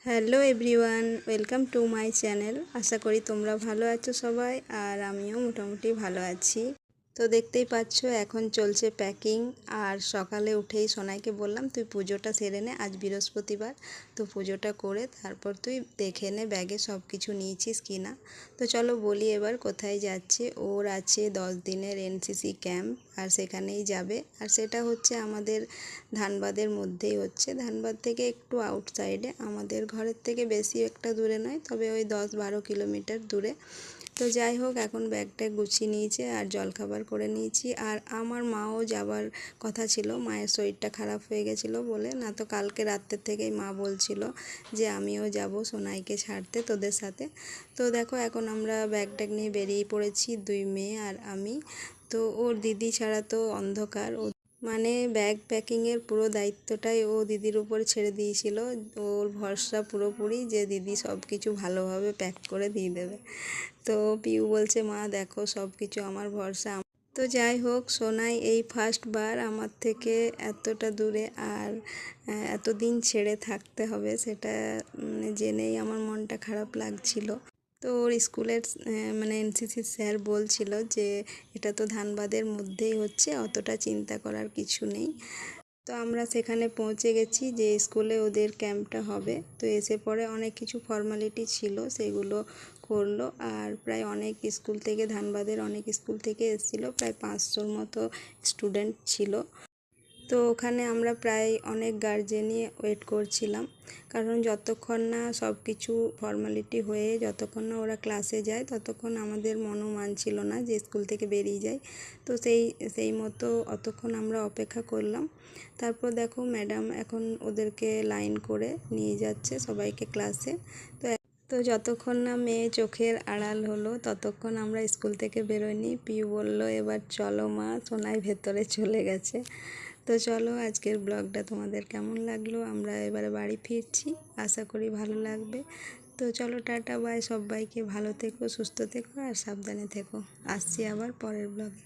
Hello everyone, welcome to my channel. আশা করি তোমরা ভালো আছো সবাই, আর আমিও মোটামুটি ভালো আছি। তো দেখতেই পাচ্ছ এখন চলছে প্যাকিং। আর সকালে উঠেই সোনাইকে বললাম তুই পুজোটা সেরে নে, আজ বৃহস্পতিবার, তো পুজোটা করে তারপর তুই দেখে নে ব্যাগে সব কিছু নিয়েছিস কি না। তো চলো বলি এবার কোথায় যাচ্ছে। ওর আছে 10 দিনের এনসিসি ক্যাম্প, আর সেখানেই যাবে। আর সেটা হচ্ছে আমাদের ধানবাদের মধ্যেই হচ্ছে, ধানবাদ থেকে একটু আউটসাইডে, আমাদের ঘরের থেকে বেশি একটা দূরে নয়, তবে ওই 10-12 কিলোমিটার দূরে। তো যাই হোক, এখন ব্যাগটা গুছিয়ে নিয়েছে আর জলখাবার করে নিয়েছি। আর আমার মাও যাবার কথা ছিল, মায়ের শরীরটা খারাপ হয়ে গেছিলো বলে, না তো কালকে রাত্রের থেকেই মা বলছিল যে আমিও যাব সোনাইকে ছাড়তে তোদের সাথে। তো দেখো এখন আমরা ব্যাগ ট্যাগ নিয়ে বেরিয়ে পড়েছি, 2 মেয়ে আর আমি। তো ওর দিদি ছাড়া তো অন্ধকার, মানে ব্যাগ প্যাকিংয়ের পুরো দায়িত্বটাই ও দিদির উপর ছেড়ে দিয়েছিল। ওর ভরসা পুরোপুরি যে দিদি সব কিছু ভালোভাবে প্যাক করে দিয়ে দেবে। তো পিউ বলছে মা দেখো সব কিছু আমার ভরসা। তো যাই হোক, সোনাই এই ফার্স্টবার আমার থেকে এতটা দূরে, আর এতদিন ছেড়ে থাকতে হবে সেটা জেনেই আমার মনটা খারাপ লাগছিল। তো ওর স্কুলের মানে এনসিসির স্যার বলছিল যে এটা তো ধানবাদের মধ্যেই হচ্ছে, অতটা চিন্তা করার কিছু নেই। তো আমরা সেখানে পৌঁছে গেছি যে স্কুলে ওদের ক্যাম্পটা হবে। তো এসে পরে অনেক কিছু ফর্মালিটি ছিল সেগুলো করলো। আর প্রায় অনেক স্কুল থেকে, ধানবাদের অনেক স্কুল থেকে এসেছিলো, প্রায় 500-র মতো স্টুডেন্ট ছিল। তো ওখানে আমরা প্রায় অনেক গার্জেনই ওয়েট করছিলাম, কারণ যতক্ষণ না সব কিছু ফর্মালিটি হয়ে, যতক্ষণ না ওরা ক্লাসে যায়, ততক্ষণ আমাদের মনও মানছিল না যে স্কুল থেকে বেরিয়ে যায়। তো সেই মতো অতক্ষণ আমরা অপেক্ষা করলাম। তারপর দেখো ম্যাডাম এখন ওদেরকে লাইন করে নিয়ে যাচ্ছে সবাইকে ক্লাসে। তো যতক্ষণ না মেয়ে চোখের আড়াল হলো ততক্ষণ আমরা স্কুল থেকে বেরোয়নি। পিউ বলল এবার চলো মা, সোনাই ভেতরে চলে গেছে। তো চলো, আজকের ব্লগটা তোমাদের কেমন লাগলো। আমরা এবারে বাড়ি ফিরছি, আশা করি ভালো লাগবে। তো চলো, টাটা বাই, সবাইকে ভালো থেকো, সুস্থ থেকো আর সাবধানে থেকো। আসছি আবার পরের ব্লগে।